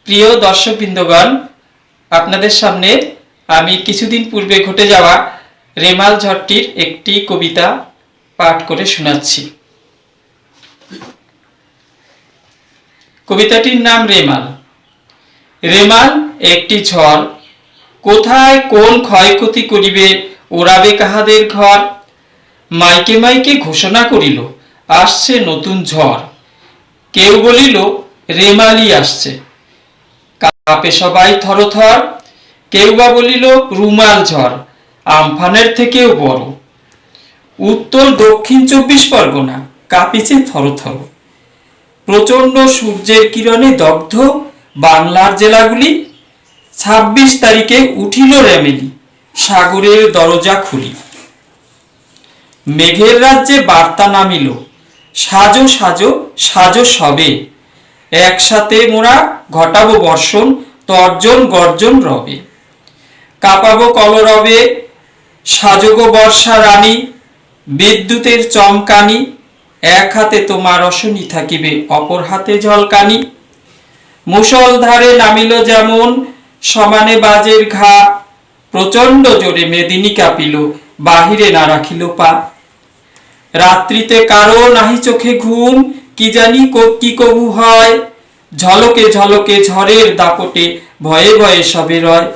প্রিয় দর্শকবৃন্দগণ, আপনাদের সামনে আমি কিছুদিন পূর্বে ঘটে যাওয়া রেমাল ঝড়টির একটি কবিতা পাঠ করে শোনাচ্ছি। কবিতাটির নাম রেমাল। রেমাল একটি ঝড়, কোথায় কোন ক্ষয়ক্ষতি করিবে, ওড়াবে কাহাদের ঘর। মাইকে মাইকে ঘোষণা করিল, আসছে নতুন ঝড়। কেউ বলিল রেমালই আসছে, কাঁপে সবাই থরথর। কেউ বা বলিল রুমাল ঝড়, আমফানের থেকেও বড়। উত্তর দক্ষিণ 24 পরগনা কাঁপিছে থরথর। প্রচন্ড সূর্যের কিরণে দগ্ধ বাংলার জেলাগুলি। 26 তারিখে উঠিল রেমেলি, সাগরের দরজা খুলি। মেঘের রাজ্যে বার্তা নামিল, সাজো সাজো সাজো সবে। একসাথে মোরা ঘটাবো বর্ষণ, তর্জন গর্জন রবে। কাঁপাবো কলরবে, সাজগো বর্ষা রানী। বিদ্যুতের চমকানি, এক হাতে তোমার রসনী থাকিবে, অপর হাতে ঝলকানি। মুষলধারে নামিল যেমন, সমানে বাজের ঘা। প্রচন্ড জোরে মেদিনী কাঁপিল, বাহিরে না রাখিল পা। রাত্রিতে কারো নাহি চোখে ঘুম, কি জানি কি কবু হয়। ঝলকে ঝলকে ঝড়ের দাপটে, ভয়ে ভয়ে সবে রয়।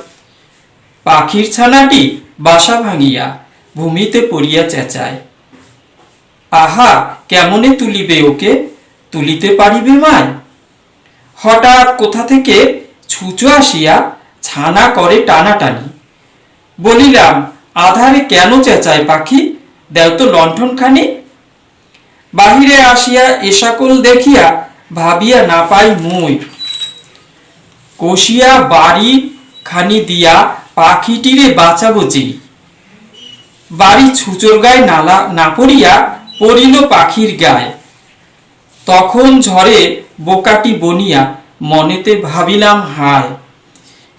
পাখির ছানাটি বাসা ভাঙিয়া, ভূমিতে পড়িয়া চেঁচায়। আহা কেমনে তুলিবে ওকে, তুলিতে পারিবে মায়। হঠাৎ কোথা থেকে ছুঁচো আসিয়া, ছানা করে টানাটানি। বলিলাম আধারে কেন চেঁচায় পাখি, দেও তো লণ্ঠন খানি। বাহিরে আসিয়া এ সকল দেখিয়া, ভাবিয়া না পাই মুই। কষিয়া বাড়ি খানি দিয়া, পাখিটিরে বাঁচাবো যে। বাড়ি ছুঁচোর গায়ে না পড়িয়া, পড়িল পাখির গায়ে। তখন ঝড়ে বোকাটি বনিয়া, মনেতে ভাবিলাম হায়।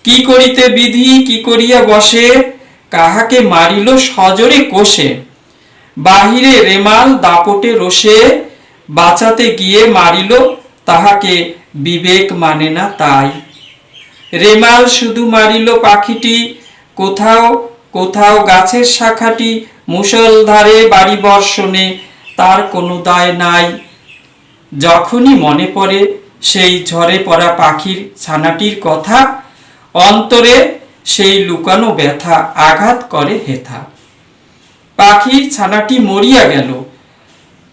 কি করিতে বিধি কি করিয়া বসে, কাহাকে মারিল সজোরে কোষে। বাহিরে রেমাল দাপটে রোষে, বাঁচাতে গিয়ে মারিল তাহাকে, বিবেক মানে না তাই। রেমাল শুধু মারিল পাখিটি, কোথাও কোথাও গাছের শাখাটি। মুষলধারে বাড়ি বর্ষণে, তার কোনো দায় নাই। যখনই মনে পড়ে সেই ঝড়ে পড়া পাখির ছানাটির কথা, অন্তরে সেই লুকানো ব্যথা আঘাত করে হেথা। পাখির ছানাটি মরিয়া গেল,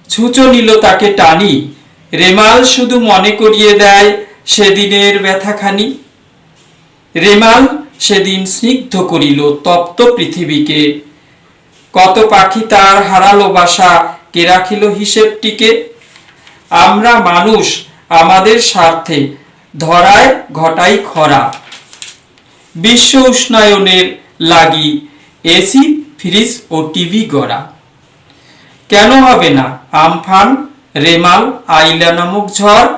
ছুঁচো নিল তাকে টানি। রেমাল শুধু মনে করিয়ে দেয় সেদিনের ব্যথাখানি। রেমাল সেদিন স্নিগ্ধ করিল তপ্ত পৃথিবীকে। কত পাখি তার হারালো বাসা, কে রাখিল হিসেবটিকে। আমরা মানুষ আমাদের স্বার্থে, ধরায় ঘটাই খরা। বিশ্ব উষ্ণায়নের লাগি, এসি ফ্রিজ ও টিভি গড়া। কেন হবে না আমফান, রেমাল, আইলা নামক ঝড়।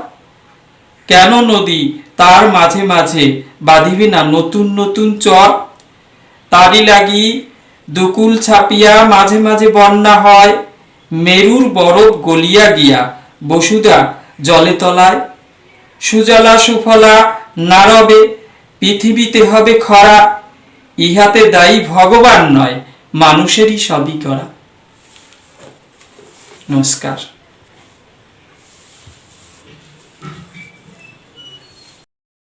কেন নদী তার মাঝে মাঝে, বাঁধিবে না নতুন নতুন চর। তারই লাগি দুকুল ছাপিয়া, মাঝে মাঝে বন্যা হয়। মেরুর বরফ গলিয়া গিয়া, বসুধা জলে তলায়। সুজলা সুফলা না রবে, পৃথিবীতে হবে খরা। ইহাতে দায়ী ভগবান নয়, মানুষেরই সবই করা। নমস্কার।